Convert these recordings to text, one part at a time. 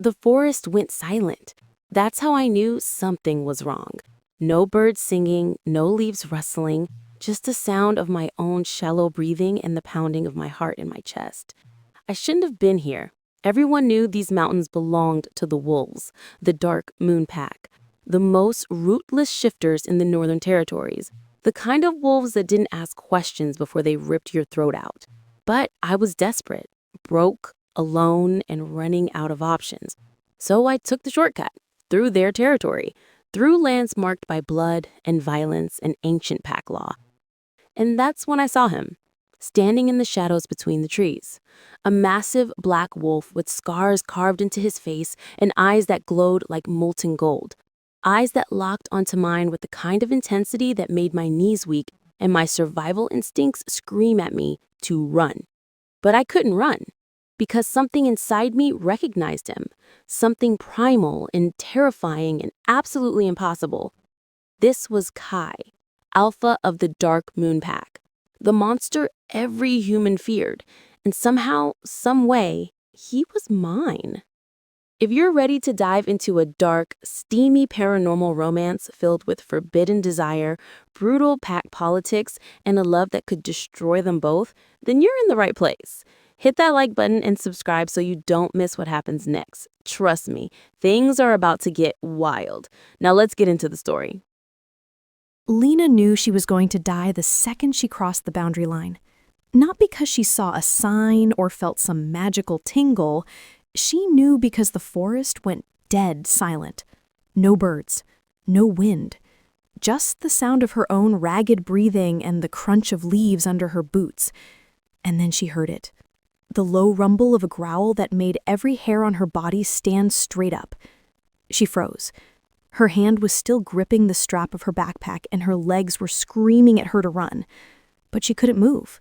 The forest went silent. That's how I knew something was wrong. No birds singing, no leaves rustling, just the sound of my own shallow breathing and the pounding of my heart in my chest. I shouldn't have been here. Everyone knew these mountains belonged to the wolves, the dark moon pack, the most ruthless shifters in the Northern Territories, the kind of wolves that didn't ask questions before they ripped your throat out. But I was desperate, broke, alone, and running out of options. So I took the shortcut, through their territory, through lands marked by blood and violence and ancient pack law. And that's when I saw him, standing in the shadows between the trees. A massive black wolf with scars carved into his face and eyes that glowed like molten gold. Eyes that locked onto mine with the kind of intensity that made my knees weak and my survival instincts scream at me to run. But I couldn't run, because something inside me recognized him, something primal and terrifying and absolutely impossible. This was Kai, Alpha of the Dark Moon Pack, the monster every human feared, and somehow, some way, he was mine. If you're ready to dive into a dark, steamy paranormal romance filled with forbidden desire, brutal pack politics, and a love that could destroy them both, then you're in the right place. Hit that like button and subscribe so you don't miss what happens next. Trust me, things are about to get wild. Now let's get into the story. Lena knew she was going to die the second she crossed the boundary line. Not because she saw a sign or felt some magical tingle. She knew because the forest went dead silent. No birds, no wind, just the sound of her own ragged breathing and the crunch of leaves under her boots. And then she heard it. The low rumble of a growl that made every hair on her body stand straight up. She froze. Her hand was still gripping the strap of her backpack and her legs were screaming at her to run. But she couldn't move,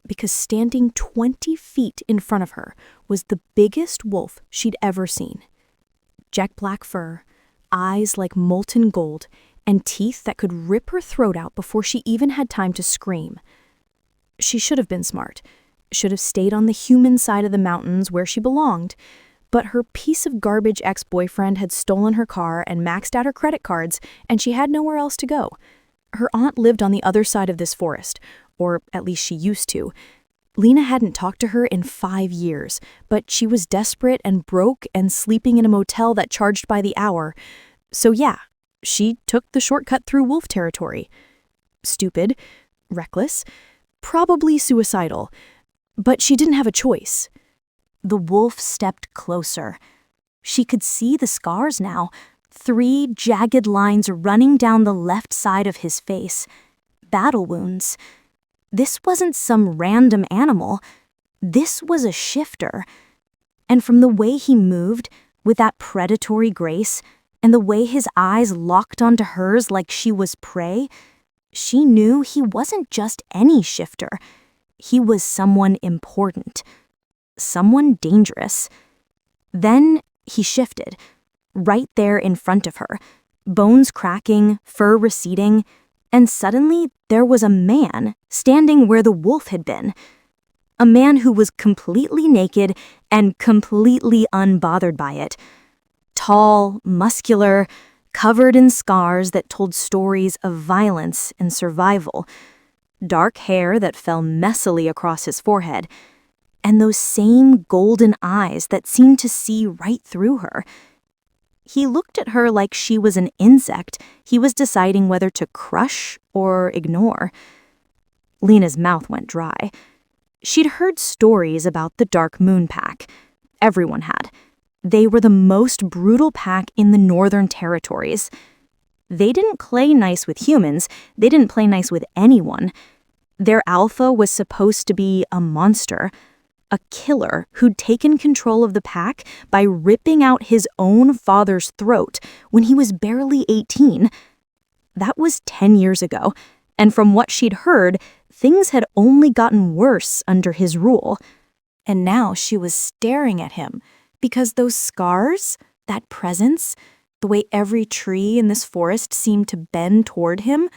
because standing 20 feet in front of her was the biggest wolf she'd ever seen. Jet black fur, eyes like molten gold, and teeth that could rip her throat out before she even had time to scream. She should have been smart, should have stayed on the human side of the mountains where she belonged, but her piece of garbage ex-boyfriend had stolen her car and maxed out her credit cards, and she had nowhere else to go. Her aunt lived on the other side of this forest, or at least she used to. Lena hadn't talked to her in 5 years, but she was desperate and broke and sleeping in a motel that charged by the hour. So yeah, she took the shortcut through wolf territory. Stupid, reckless, probably suicidal, but she didn't have a choice. The wolf stepped closer. She could see the scars now, 3 jagged lines running down the left side of his face. Battle wounds. This wasn't some random animal. This was a shifter. And from the way he moved, with that predatory grace, and the way his eyes locked onto hers like she was prey, she knew he wasn't just any shifter. He was someone important. Someone dangerous. Then he shifted, right there in front of her, bones cracking, fur receding, and suddenly there was a man standing where the wolf had been. A man who was completely naked and completely unbothered by it. Tall, muscular, covered in scars that told stories of violence and survival. Dark hair that fell messily across his forehead, and those same golden eyes that seemed to see right through her. He looked at her like she was an insect he was deciding whether to crush or ignore. Lena's mouth went dry. She'd heard stories about the Dark Moon Pack. Everyone had. They were the most brutal pack in the Northern Territories. They didn't play nice with humans. They didn't play nice with anyone. Their alpha was supposed to be a monster, a killer who'd taken control of the pack by ripping out his own father's throat when he was barely 18. That was 10 years ago, and from what she'd heard, things had only gotten worse under his rule. And now she was staring at him because those scars, that presence, the way every tree in this forest seemed to bend toward him,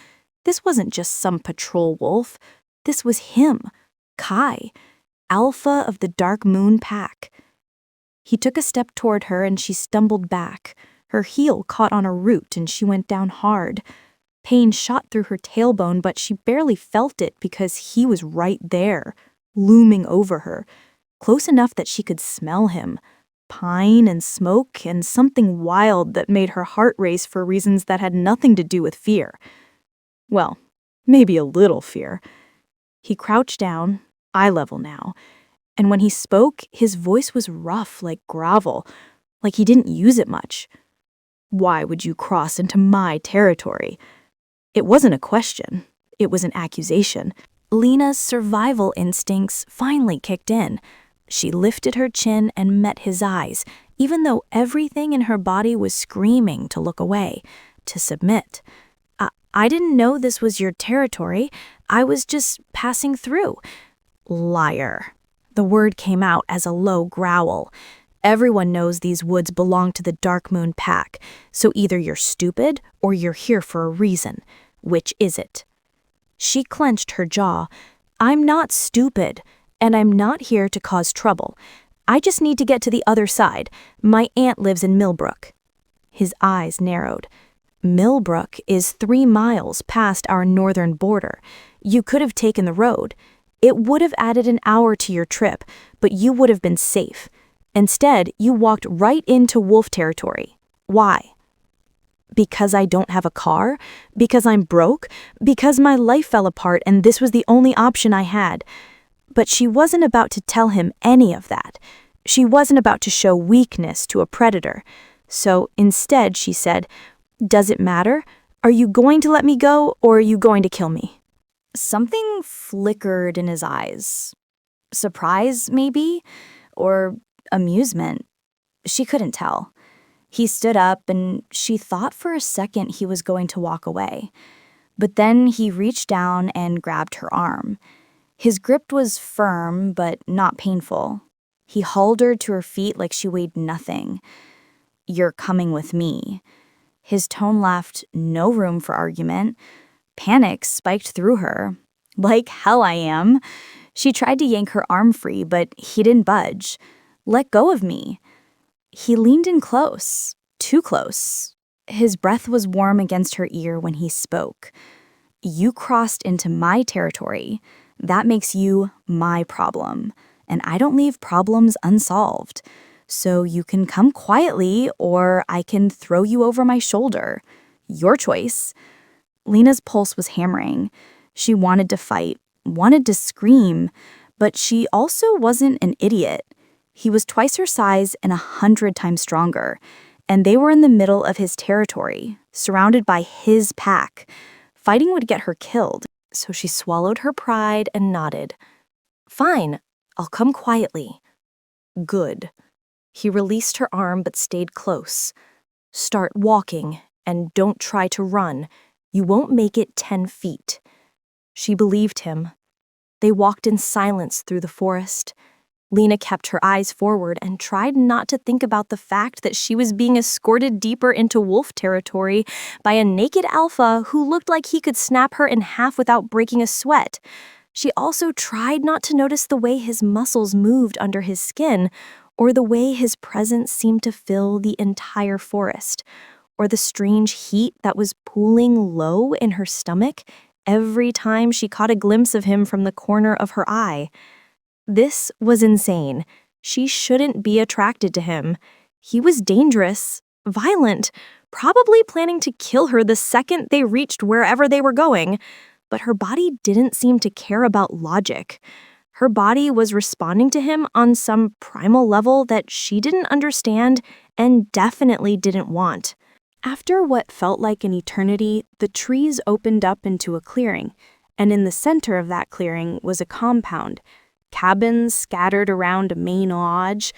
this wasn't just some patrol wolf. This was him, Kai, Alpha of the Dark Moon Pack. He took a step toward her and she stumbled back. Her heel caught on a root and she went down hard. Pain shot through her tailbone, but she barely felt it because he was right there, looming over her, close enough that she could smell him. Pine and smoke and something wild that made her heart race for reasons that had nothing to do with fear. Well, maybe a little fear. He crouched down, eye level now, and when he spoke, his voice was rough like gravel, like he didn't use it much. Why would you cross into my territory? It wasn't a question. It was an accusation. Lena's survival instincts finally kicked in. She lifted her chin and met his eyes, even though everything in her body was screaming to look away, to submit. I didn't know this was your territory. I was just passing through. Liar. The word came out as a low growl. Everyone knows these woods belong to the Dark Moon Pack, so either you're stupid or you're here for a reason. Which is it? She clenched her jaw. I'm not stupid, and I'm not here to cause trouble. I just need to get to the other side. My aunt lives in Millbrook. His eyes narrowed. Millbrook is 3 miles past our northern border. You could have taken the road. It would have added an hour to your trip, but you would have been safe. Instead, you walked right into wolf territory. Why? Because I don't have a car? Because I'm broke? Because my life fell apart and this was the only option I had? But she wasn't about to tell him any of that. She wasn't about to show weakness to a predator. So instead, she said, "Does it matter? Are you going to let me go or are you going to kill me?" Something flickered in his eyes. Surprise, maybe? Or amusement? She couldn't tell. He stood up and she thought for a second he was going to walk away. But then he reached down and grabbed her arm. His grip was firm but not painful. He hauled her to her feet like she weighed nothing. "You're coming with me." His tone left no room for argument. Panic spiked through her. "Like hell I am." She tried to yank her arm free, but he didn't budge. "Let go of me." He leaned in close, too close. His breath was warm against her ear when he spoke. "You crossed into my territory. That makes you my problem, and I don't leave problems unsolved. So you can come quietly or I can throw you over my shoulder. Your choice." Lena's pulse was hammering. She wanted to fight, wanted to scream, but she also wasn't an idiot. He was twice her size and 100 times stronger, and they were in the middle of his territory, surrounded by his pack. Fighting would get her killed, so she swallowed her pride and nodded. "Fine, I'll come quietly." "Good." He released her arm but stayed close. "Start walking, and don't try to run. You won't make it 10 feet. She believed him. They walked in silence through the forest. Lena kept her eyes forward and tried not to think about the fact that she was being escorted deeper into wolf territory by a naked alpha who looked like he could snap her in half without breaking a sweat. She also tried not to notice the way his muscles moved under his skin, or the way his presence seemed to fill the entire forest, or the strange heat that was pooling low in her stomach every time she caught a glimpse of him from the corner of her eye. This was insane. She shouldn't be attracted to him. He was dangerous, violent, probably planning to kill her the second they reached wherever they were going. But her body didn't seem to care about logic. Her body was responding to him on some primal level that she didn't understand and definitely didn't want. After what felt like an eternity, the trees opened up into a clearing, and in the center of that clearing was a compound. Cabins scattered around a main lodge,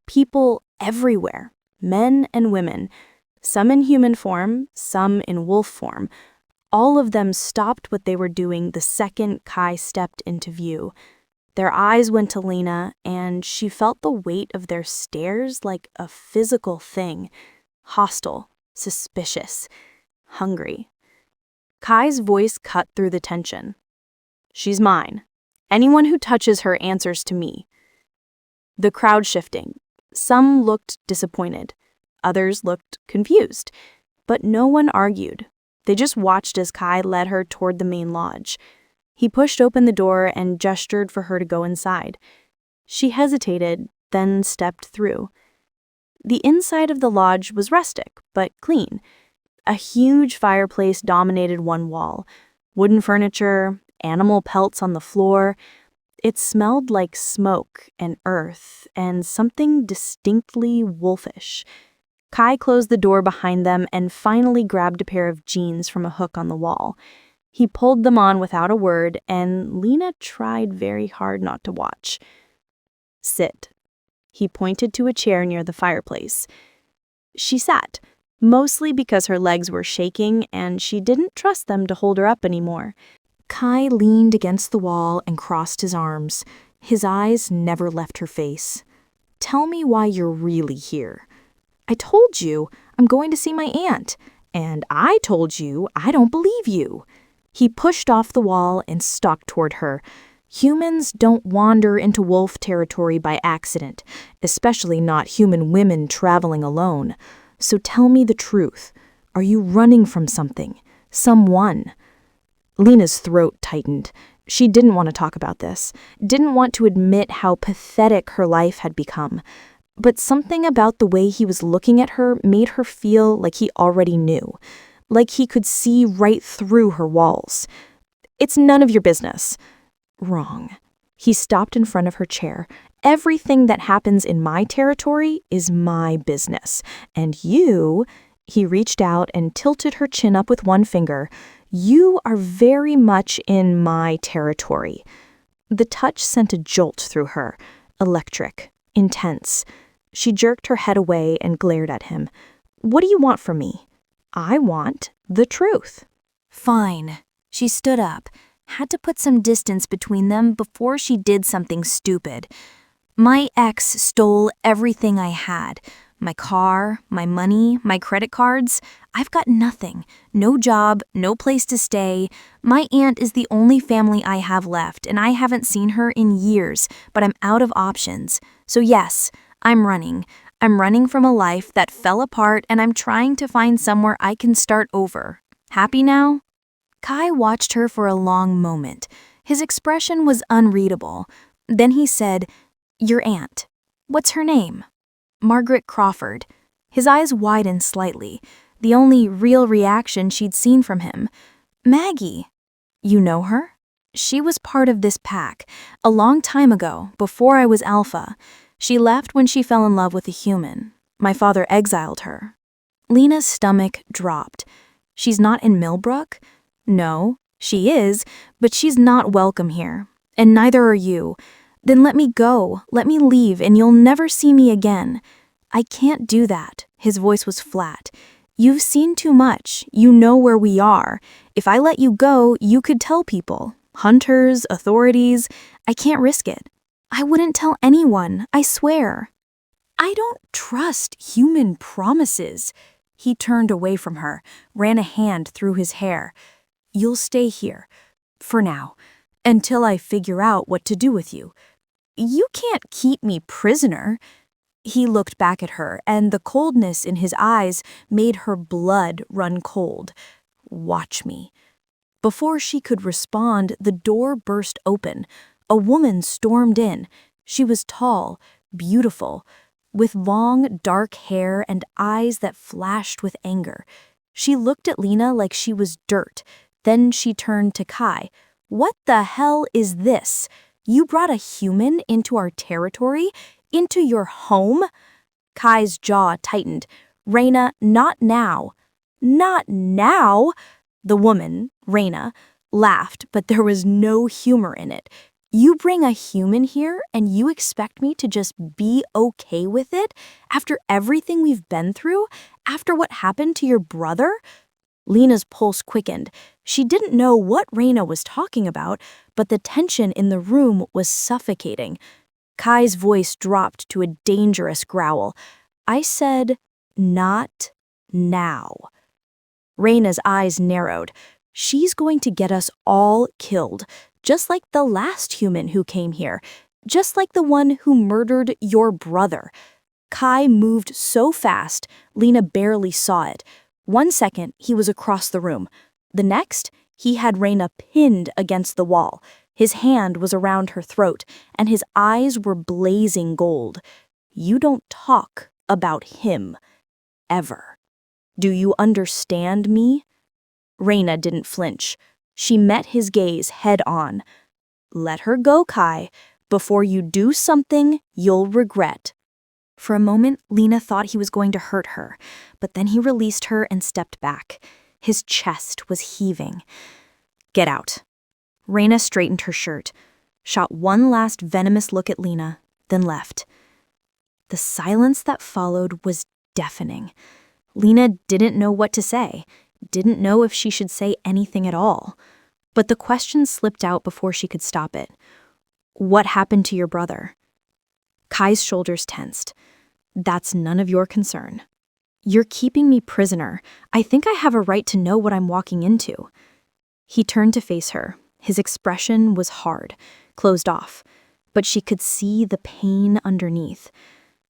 people everywhere, men and women, some in human form, some in wolf form. All of them stopped what they were doing the second Kai stepped into view. Their eyes went to Lena, and she felt the weight of their stares like a physical thing, hostile, suspicious, hungry. Kai's voice cut through the tension. "She's mine. Anyone who touches her answers to me." The crowd shifting. Some looked disappointed. Others looked confused. But no one argued. They just watched as Kai led her toward the main lodge. He pushed open the door and gestured for her to go inside. She hesitated, then stepped through. The inside of the lodge was rustic, but clean. A huge fireplace dominated one wall. Wooden furniture, animal pelts on the floor. It smelled like smoke and earth and something distinctly wolfish. Kai closed the door behind them and finally grabbed a pair of jeans from a hook on the wall. He pulled them on without a word, and Lena tried very hard not to watch. "Sit." He pointed to a chair near the fireplace. She sat, mostly because her legs were shaking and she didn't trust them to hold her up anymore. Kai leaned against the wall and crossed his arms. His eyes never left her face. "Tell me why you're really here." "I told you I'm going to see my aunt." "And I told you I don't believe you." He pushed off the wall and stalked toward her. Humans don't wander into wolf territory by accident, especially not human women traveling alone. So tell me the truth. Are you running from something? Someone? Lena's throat tightened. She didn't want to talk about this, didn't want to admit how pathetic her life had become. But something about the way he was looking at her made her feel like he already knew, like he could see right through her walls. "It's none of your business." Wrong. He stopped in front of her chair. "Everything that happens in my territory is my business. And you," he reached out and tilted her chin up with one finger, "you are very much in my territory." The touch sent a jolt through her, electric, intense. She jerked her head away and glared at him. "What do you want from me?" "I want the truth." Fine. She stood up, had to put some distance between them before she did something stupid. "My ex stole everything I had. My car, my money, my credit cards. I've got nothing. No job, no place to stay. My aunt is the only family I have left, and I haven't seen her in years, but I'm out of options. So yes, I'm running. I'm running from a life that fell apart, and I'm trying to find somewhere I can start over. Happy now?" Kai watched her for a long moment. His expression was unreadable. Then he said, "Your aunt. What's her name?" "Margaret Crawford." His eyes widened slightly, the only real reaction she'd seen from him. "Maggie. You know her? She was part of this pack, a long time ago, before I was Alpha. She left when she fell in love with a human. My father exiled her." Lena's stomach dropped. "She's not in Millbrook?" "No, she is, but she's not welcome here. And neither are you. Then let me go, let me leave, and you'll never see me again." "I can't do that." His voice was flat. "You've seen too much. You know where we are. If I let you go, you could tell people. Hunters, authorities. I can't risk it." "I wouldn't tell anyone, I swear." "I don't trust human promises." He turned away from her, ran a hand through his hair. "You'll stay here. For now. Until I figure out what to do with you. You can't keep me prisoner." He looked back at her, and the coldness in his eyes made her blood run cold. "Watch me." Before she could respond, the door burst open. A woman stormed in. She was tall, beautiful, with long, dark hair and eyes that flashed with anger. She looked at Lena like she was dirt. Then she turned to Kai. "What the hell is this? You brought a human into our territory? Into your home?" Kai's jaw tightened. "Raina, not now." "Not now?" The woman, Raina, laughed, but there was no humor in it. "You bring a human here and you expect me to just be okay with it? After everything we've been through? After what happened to your brother?" Lena's pulse quickened. She didn't know what Raina was talking about, but the tension in the room was suffocating. Kai's voice dropped to a dangerous growl. "I said, not now." Raina's eyes narrowed. "She's going to get us all killed, just like the last human who came here, just like the one who murdered your brother." Kai moved so fast, Lena barely saw it. 1 second, he was across the room. The next, he had Reyna pinned against the wall. His hand was around her throat, and his eyes were blazing gold. You don't talk about him. Ever. Do you understand me? Reyna didn't flinch. She met his gaze head on. Let her go, Kai. Before you do something you'll regret. For a moment, Lena thought he was going to hurt her, but then he released her and stepped back. His chest was heaving. Get out. Reyna straightened her shirt, shot one last venomous look at Lena, then left. The silence that followed was deafening. Lena didn't know what to say, didn't know if she should say anything at all. But the question slipped out before she could stop it. What happened to your brother? Kai's shoulders tensed. That's none of your concern. You're keeping me prisoner. I think I have a right to know what I'm walking into. He turned to face her. His expression was hard, closed off, but she could see the pain underneath.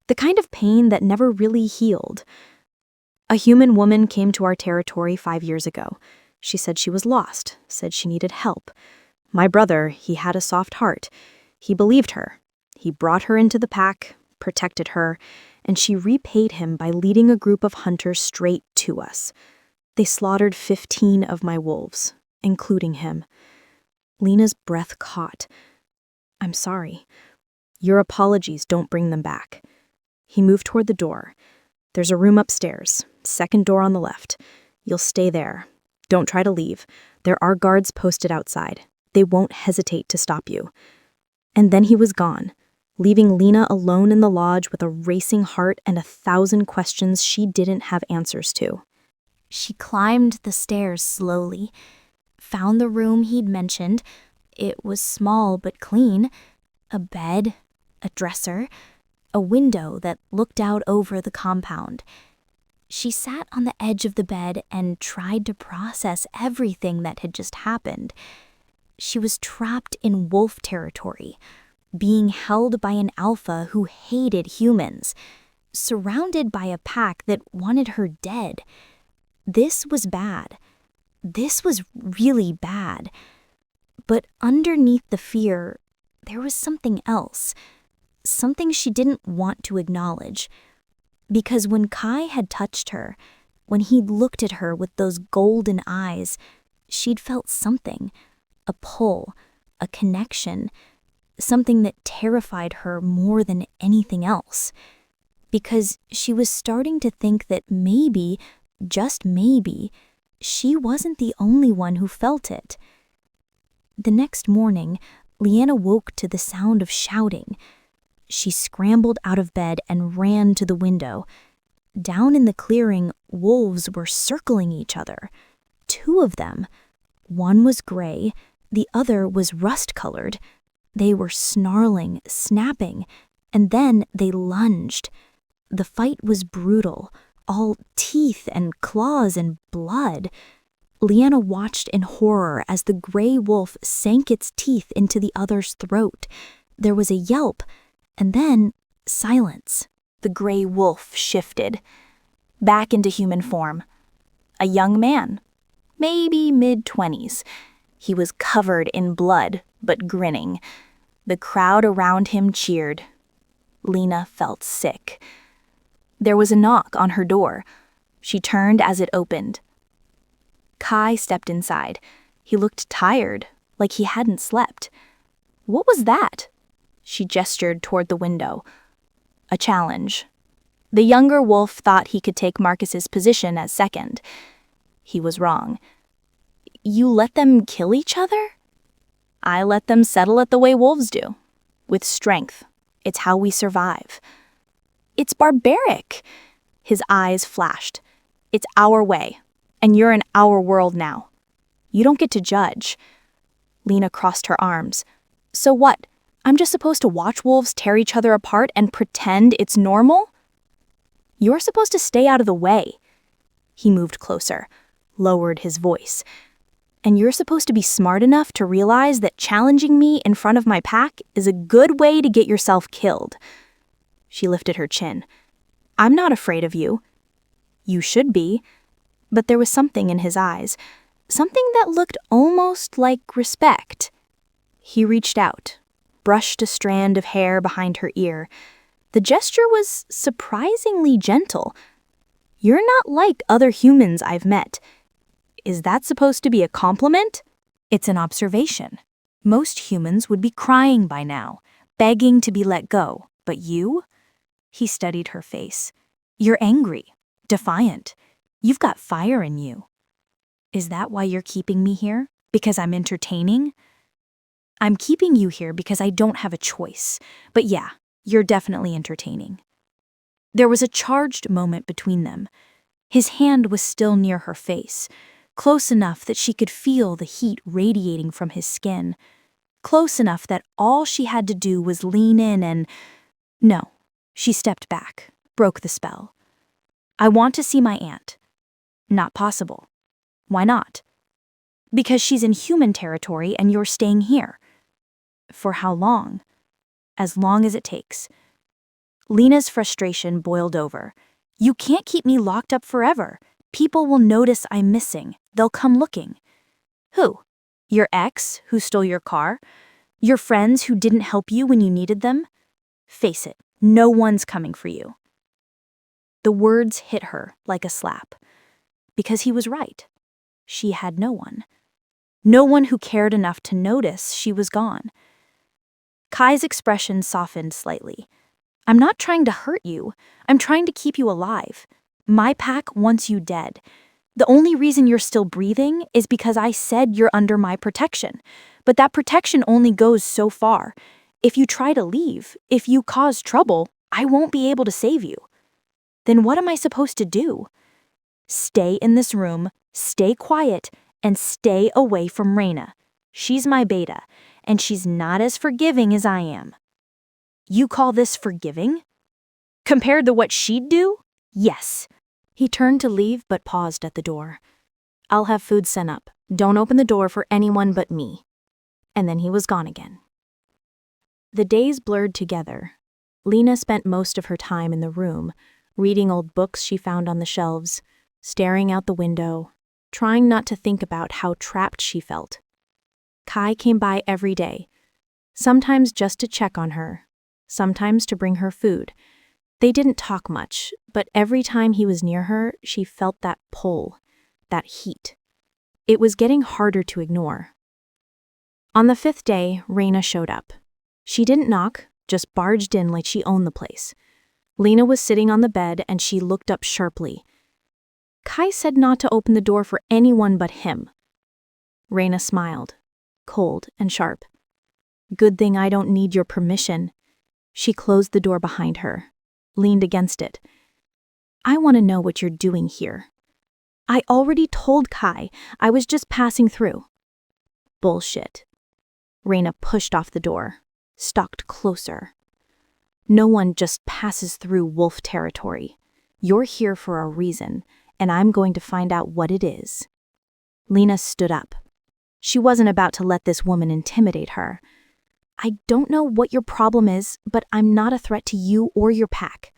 The kind of pain that never really healed. A human woman came to our territory 5 years ago. She said she was lost, said she needed help. My brother, he had a soft heart. He believed her. He brought her into the pack, protected her, and she repaid him by leading a group of hunters straight to us. They slaughtered 15 of my wolves, including him. Lena's breath caught. I'm sorry. Your apologies don't bring them back. He moved toward the door. There's a room upstairs, second door on the left. You'll stay there. Don't try to leave. There are guards posted outside. They won't hesitate to stop you. And then he was gone, leaving Lena alone in the lodge with a racing heart and 1,000 questions she didn't have answers to. She climbed the stairs slowly, found the room he'd mentioned. It was small but clean. A bed, a dresser, a window that looked out over the compound. She sat on the edge of the bed and tried to process everything that had just happened. She was trapped in wolf territory, being held by an alpha who hated humans, surrounded by a pack that wanted her dead. This was bad. This was really bad. But underneath the fear, there was something else, something she didn't want to acknowledge. Because when Kai had touched her, when he'd looked at her with those golden eyes, she'd felt something, a pull, a connection, something that terrified her more than anything else. Because she was starting to think that maybe, just maybe, she wasn't the only one who felt it. The next morning, Leanna woke to the sound of shouting. She scrambled out of bed and ran to the window. Down in the clearing, wolves were circling each other. 2 of them. One was gray, the other was rust-colored. They were snarling, snapping, and then they lunged. The fight was brutal, all teeth and claws and blood. Leanna watched in horror as the gray wolf sank its teeth into the other's throat. There was a yelp, and then silence. The gray wolf shifted, back into human form. A young man, maybe mid-20s. He was covered in blood, but grinning. The crowd around him cheered. Lena felt sick. There was a knock on her door. She turned as it opened. Kai stepped inside. He looked tired, like he hadn't slept. What was that? She gestured toward the window. A challenge. The younger wolf thought he could take Marcus's position as second. He was wrong. You let them kill each other? I let them settle it the way wolves do. With strength. It's how we survive. It's barbaric. His eyes flashed. It's our way, and you're in our world now. You don't get to judge. Lena crossed her arms. So what? I'm just supposed to watch wolves tear each other apart and pretend it's normal? You're supposed to stay out of the way. He moved closer, lowered his voice. And you're supposed to be smart enough to realize that challenging me in front of my pack is a good way to get yourself killed. She lifted her chin. I'm not afraid of you. You should be. But there was something in his eyes, something that looked almost like respect. He reached out, brushed a strand of hair behind her ear. The gesture was surprisingly gentle. You're not like other humans I've met. Is that supposed to be a compliment? It's an observation. Most humans would be crying by now, begging to be let go. But you? He studied her face. You're angry, defiant. You've got fire in you. Is that why you're keeping me here? Because I'm entertaining? I'm keeping you here because I don't have a choice. But yeah, you're definitely entertaining. There was a charged moment between them. His hand was still near her face, close enough that she could feel the heat radiating from his skin, close enough that all she had to do was lean in and... No, she stepped back, broke the spell. I want to see my aunt. Not possible. Why not? Because she's in human territory and you're staying here. For how long? As long as it takes. Lena's frustration boiled over. You can't keep me locked up forever. People will notice I'm missing. They'll come looking. Who? Your ex who stole your car? Your friends who didn't help you when you needed them? Face it, no one's coming for you. The words hit her like a slap. Because he was right. She had no one. No one who cared enough to notice she was gone. Kai's expression softened slightly. I'm not trying to hurt you. I'm trying to keep you alive. My pack wants you dead. The only reason you're still breathing is because I said you're under my protection. But that protection only goes so far. If you try to leave, if you cause trouble, I won't be able to save you. Then what am I supposed to do? Stay in this room, stay quiet, and stay away from Raina. She's my beta, and she's not as forgiving as I am. You call this forgiving? Compared to what she'd do? Yes. He turned to leave but paused at the door. I'll have food sent up. Don't open the door for anyone but me. And then he was gone again. The days blurred together. Lena spent most of her time in the room, reading old books she found on the shelves, staring out the window, trying not to think about how trapped she felt. Kai came by every day, sometimes just to check on her, sometimes to bring her food. They didn't talk much, but every time he was near her, she felt that pull, that heat. It was getting harder to ignore. On the 5th day, Raina showed up. She didn't knock, just barged in like she owned the place. Lena was sitting on the bed and she looked up sharply. Kai said not to open the door for anyone but him. Raina smiled, cold and sharp. Good thing I don't need your permission. She closed the door behind her, leaned against it. I want to know what you're doing here. I already told Kai I was just passing through. Bullshit. Raina pushed off the door, stalked closer. No one just passes through wolf territory. You're here for a reason, and I'm going to find out what it is. Lena stood up. She wasn't about to let this woman intimidate her. I don't know what your problem is, but I'm not a threat to you or your pack.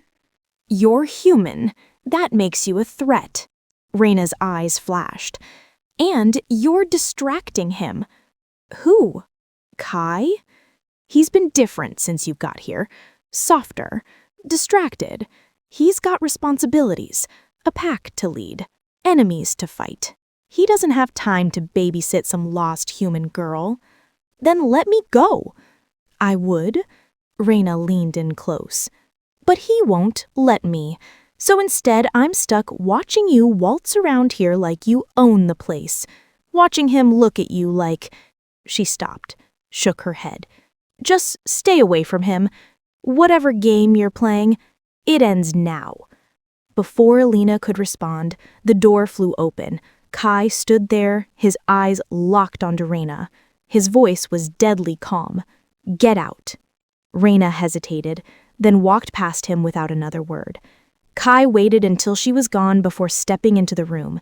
You're human. That makes you a threat. Raina's eyes flashed. And you're distracting him. Who? Kai? He's been different since you got here. Softer. Distracted. He's got responsibilities. A pack to lead. Enemies to fight. He doesn't have time to babysit some lost human girl. Then let me go. I would. Raina leaned in close. But he won't let me. So instead, I'm stuck watching you waltz around here like you own the place. Watching him look at you like... She stopped, shook her head. Just stay away from him. Whatever game you're playing, it ends now. Before Lena could respond, the door flew open. Kai stood there, his eyes locked onto Raina. His voice was deadly calm. Get out. Raina hesitated, then walked past him without another word. Kai waited until she was gone before stepping into the room.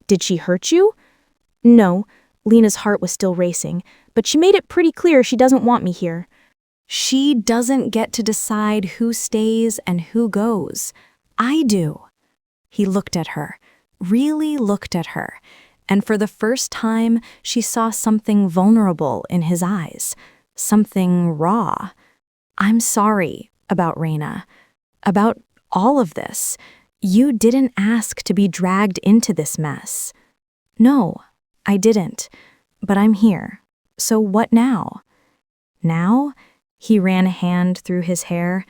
Did she hurt you? No. Lena's heart was still racing, but she made it pretty clear she doesn't want me here. She doesn't get to decide who stays and who goes. I do. He looked at her, really looked at her, and for the first time, she saw something vulnerable in his eyes, something raw. I'm sorry about Raina, about all of this. You didn't ask to be dragged into this mess. No, I didn't, but I'm here. So what now? Now? He ran a hand through his hair.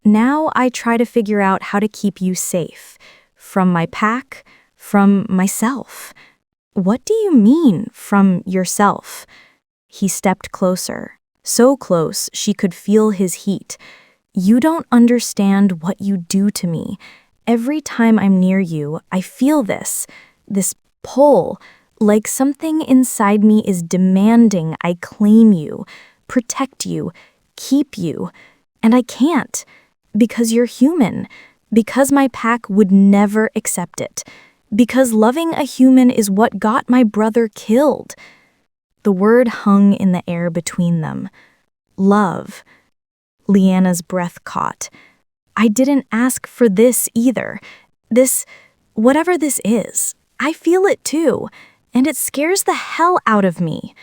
Now I try to figure out how to keep you safe. From my pack, from myself. What do you mean, from yourself? He stepped closer, so close she could feel his heat. You don't understand what you do to me. Every time I'm near you, I feel this pull, like something inside me is demanding I claim you, protect you, keep you. And I can't, because you're human, because my pack would never accept it, because loving a human is what got my brother killed. The word hung in the air between them. Love. Leanna's breath caught. I didn't ask for this either. This, whatever this is, I feel it too, and it scares the hell out of me.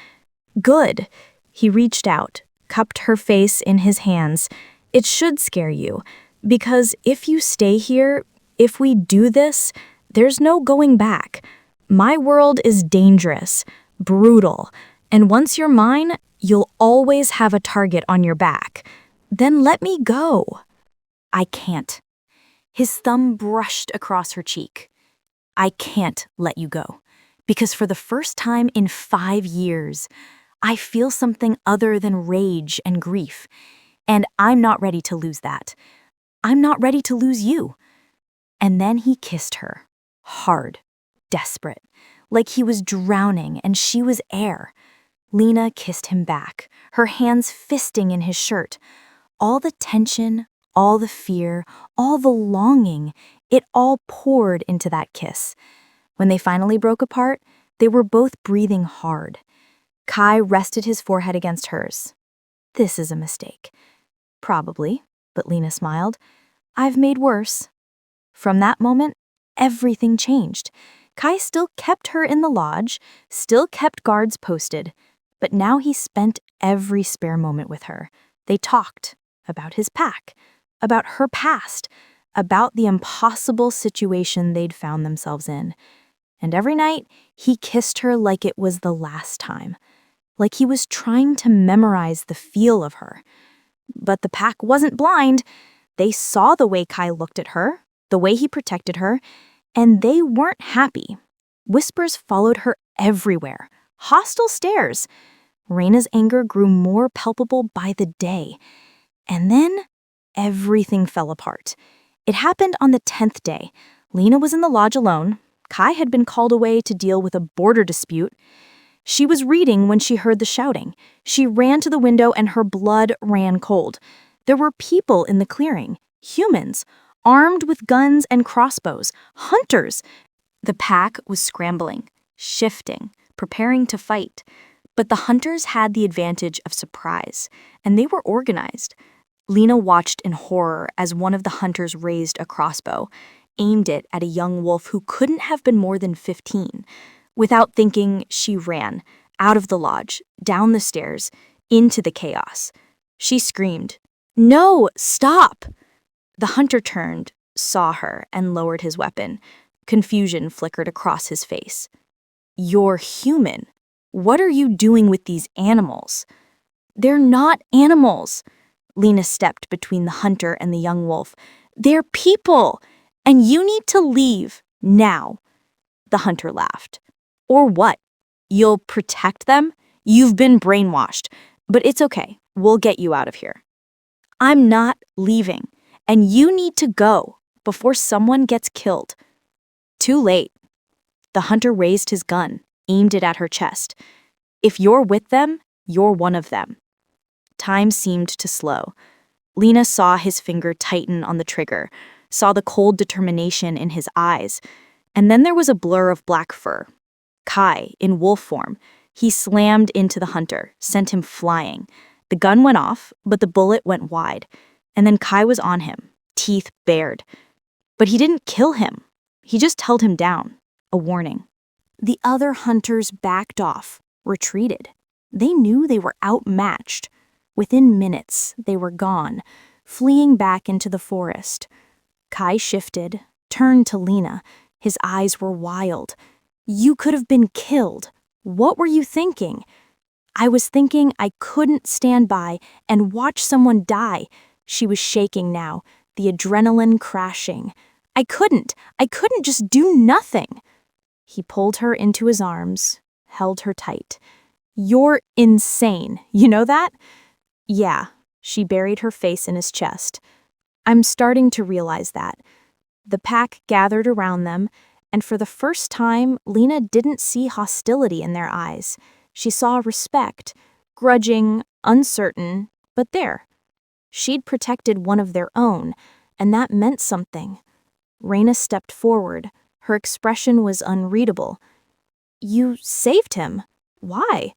Good. He reached out, cupped her face in his hands. It should scare you, because if you stay here, if we do this, there's no going back. My world is dangerous, brutal, and once you're mine, you'll always have a target on your back. Then let me go. I can't. His thumb brushed across her cheek. I can't let you go, because for the first time in 5 years, I feel something other than rage and grief, and I'm not ready to lose that. I'm not ready to lose you. And then he kissed her, hard, desperate, like he was drowning and she was air. Lena kissed him back, her hands fisting in his shirt. All the tension, all the fear, all the longing, it all poured into that kiss. When they finally broke apart, they were both breathing hard. Kai rested his forehead against hers. This is a mistake. Probably, but Lena smiled. I've made worse. From that moment, everything changed. Kai still kept her in the lodge, still kept guards posted, but now he spent every spare moment with her. They talked about his pack, about her past, about the impossible situation they'd found themselves in. And every night, he kissed her like it was the last time, like he was trying to memorize the feel of her. But the pack wasn't blind. They saw the way Kai looked at her, the way he protected her, and they weren't happy. Whispers followed her everywhere, hostile stares. Raina's anger grew more palpable by the day. And then everything fell apart. It happened on the 10th day. Lena was in the lodge alone. Kai had been called away to deal with a border dispute. She was reading when she heard the shouting. She ran to the window and her blood ran cold. There were people in the clearing, humans, armed with guns and crossbows, hunters. The pack was scrambling, shifting, preparing to fight. But the hunters had the advantage of surprise, and they were organized. Lena watched in horror as one of the hunters raised a crossbow, aimed it at a young wolf who couldn't have been more than 15. Without thinking, she ran, out of the lodge, down the stairs, into the chaos. She screamed, "No, stop!" The hunter turned, saw her, and lowered his weapon. Confusion flickered across his face. "You're human. What are you doing with these animals?" "They're not animals." Lena stepped between the hunter and the young wolf. "They're people, and you need to leave, now." The hunter laughed. "Or what? You'll protect them? You've been brainwashed, but it's okay. We'll get you out of here." "I'm not leaving, and you need to go before someone gets killed." "Too late." The hunter raised his gun, aimed it at her chest. "If you're with them, you're one of them." Time seemed to slow. Lena saw his finger tighten on the trigger, saw the cold determination in his eyes, and then there was a blur of black fur. Kai, in wolf form, he slammed into the hunter, sent him flying. The gun went off, but the bullet went wide, and then Kai was on him, teeth bared. But he didn't kill him. He just held him down, a warning. The other hunters backed off, retreated. They knew they were outmatched. Within minutes, they were gone, fleeing back into the forest. Kai shifted, turned to Lena. His eyes were wild. "You could have been killed. What were you thinking?" "I was thinking I couldn't stand by and watch someone die." She was shaking now, the adrenaline crashing. I couldn't just do nothing." He pulled her into his arms, held her tight. "You're insane, you know that?" "Yeah." She buried her face in his chest. "I'm starting to realize that." The pack gathered around them, and for the first time, Lena didn't see hostility in their eyes. She saw respect, grudging, uncertain, but there. She'd protected one of their own, and that meant something. Raina stepped forward. Her expression was unreadable. "You saved him. Why?"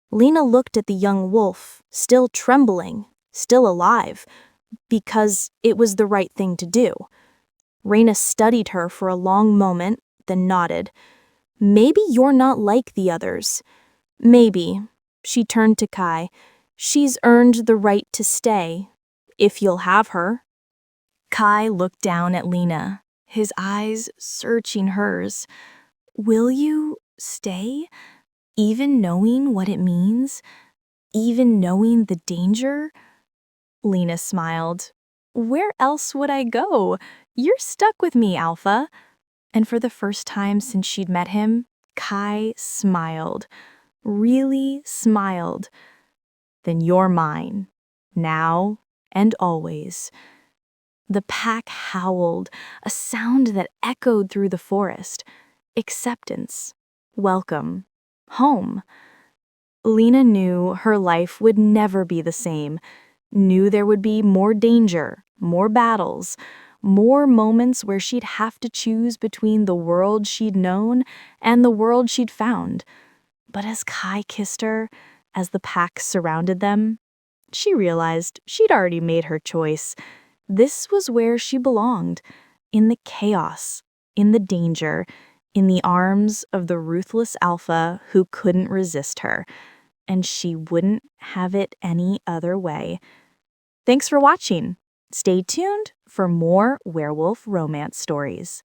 Lena looked at the young wolf, still trembling, still alive, because it was the right thing to do. Raina studied her for a long moment, then nodded. "Maybe you're not like the others. Maybe." She turned to Kai. "She's earned the right to stay, if you'll have her." Kai looked down at Lena, his eyes searching hers. "Will you stay? Even knowing what it means? Even knowing the danger?" Lena smiled. "Where else would I go? You're stuck with me, Alpha." And for the first time since she'd met him, Kai smiled. Really smiled. "Then you're mine, now and always." The pack howled, a sound that echoed through the forest. Acceptance. Welcome. Home. Lena knew her life would never be the same, knew there would be more danger, more battles, more moments where she'd have to choose between the world she'd known and the world she'd found. But as Kai kissed her, as the pack surrounded them, she realized she'd already made her choice. This was where she belonged, in the chaos, in the danger, in the arms of the ruthless alpha who couldn't resist her, and she wouldn't have it any other way. Thanks for watching. Stay tuned for more werewolf romance stories.